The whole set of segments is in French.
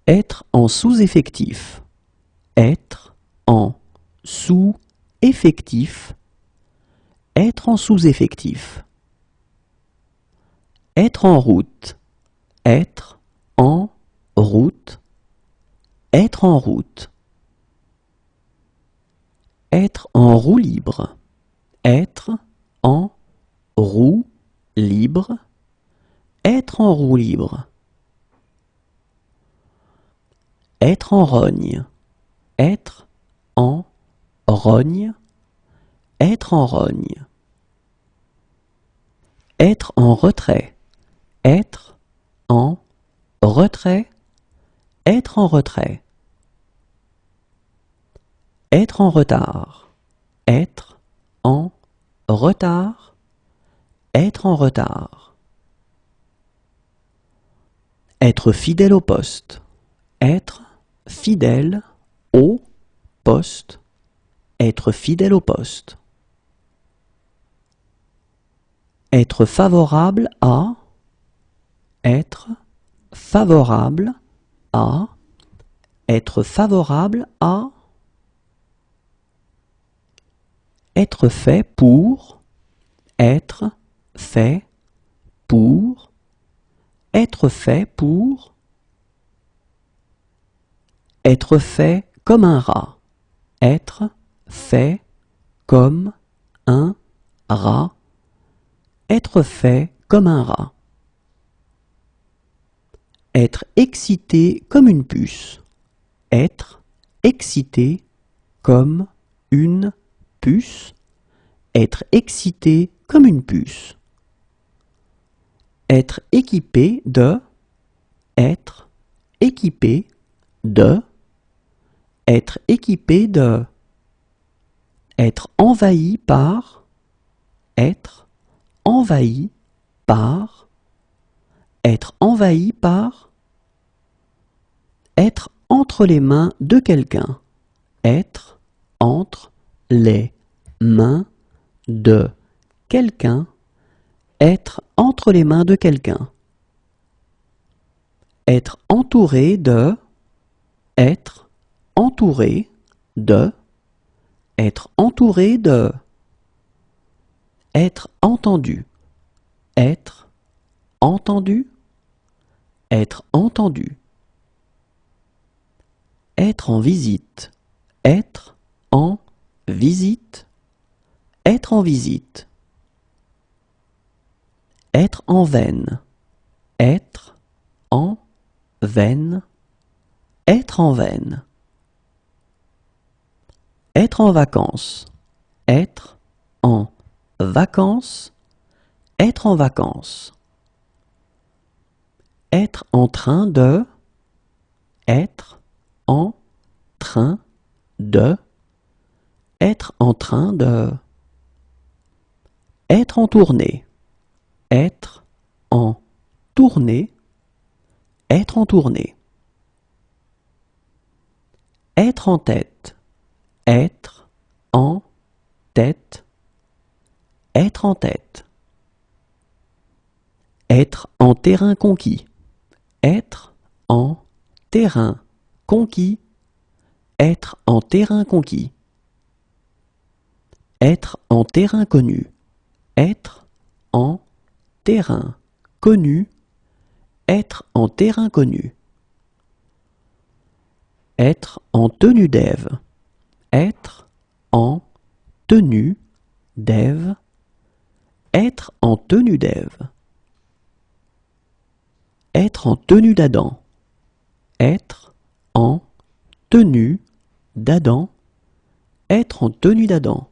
Être en sous-effectif. Être en sous-effectif. Être en sous-effectif. Être en route. Être en route. Être en route. Être en roue libre. Être en roue libre. Être en roue libre. Être en rogne. Être en rogne. Être en rogne. Être en retrait. Être en retrait. Être en retrait. Être en retard. Être en retard. Être en retard. Être fidèle au poste. Être fidèle au poste. Être fidèle au poste. Être favorable à. Être favorable à. Être favorable à. Être fait pour. Être fait pour. Être fait pour. Être fait comme un rat. Être fait comme un rat. Être fait comme un rat. Être excité comme une puce. Être excité comme une puce. Être excité comme une puce. Être équipé de. Être équipé de. Être équipé de. Être envahi par. Être envahi par. Être envahi par. Être entre les mains de quelqu'un. Être entre les mains de quelqu'un. Être entre les mains de quelqu'un. Être entouré de. Être entouré de. Être entouré de. Être entendu. Être entendu. Être entendu. Être en visite. Être en visite. Être en visite. Être en veine. Être en veine. Être en veine. Être en vacances. Être en vacances. Être en vacances. Être en train de. Être en train de. Être en train de. Être en tournée. Être en tournée. Être en tournée. Être en tête. Être en tête. Être en tête. Être en terrain conquis. Être en terrain conquis. Être en terrain conquis. Être en terrain connu. Être en terrain connu. Être en terrain connu. Être en tenue d'Ève. Être en tenue d'Ève. Être en tenue d'Ève. Être en tenue d'Adam. Être en tenue d'Adam. Être en tenue d'Adam.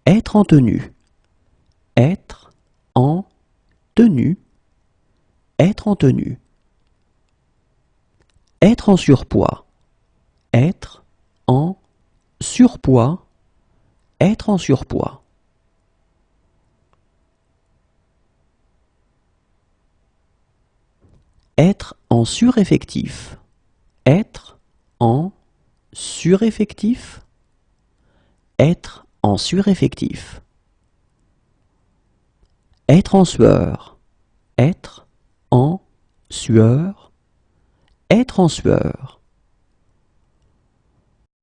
Être en tenue. Être en tenue. Être en tenue. Être en surpoids. Être en surpoids. Être en surpoids. Être en sureffectif. Être en sureffectif. Être en sureffectif. Être en sueur. Être en sueur. être en sueur.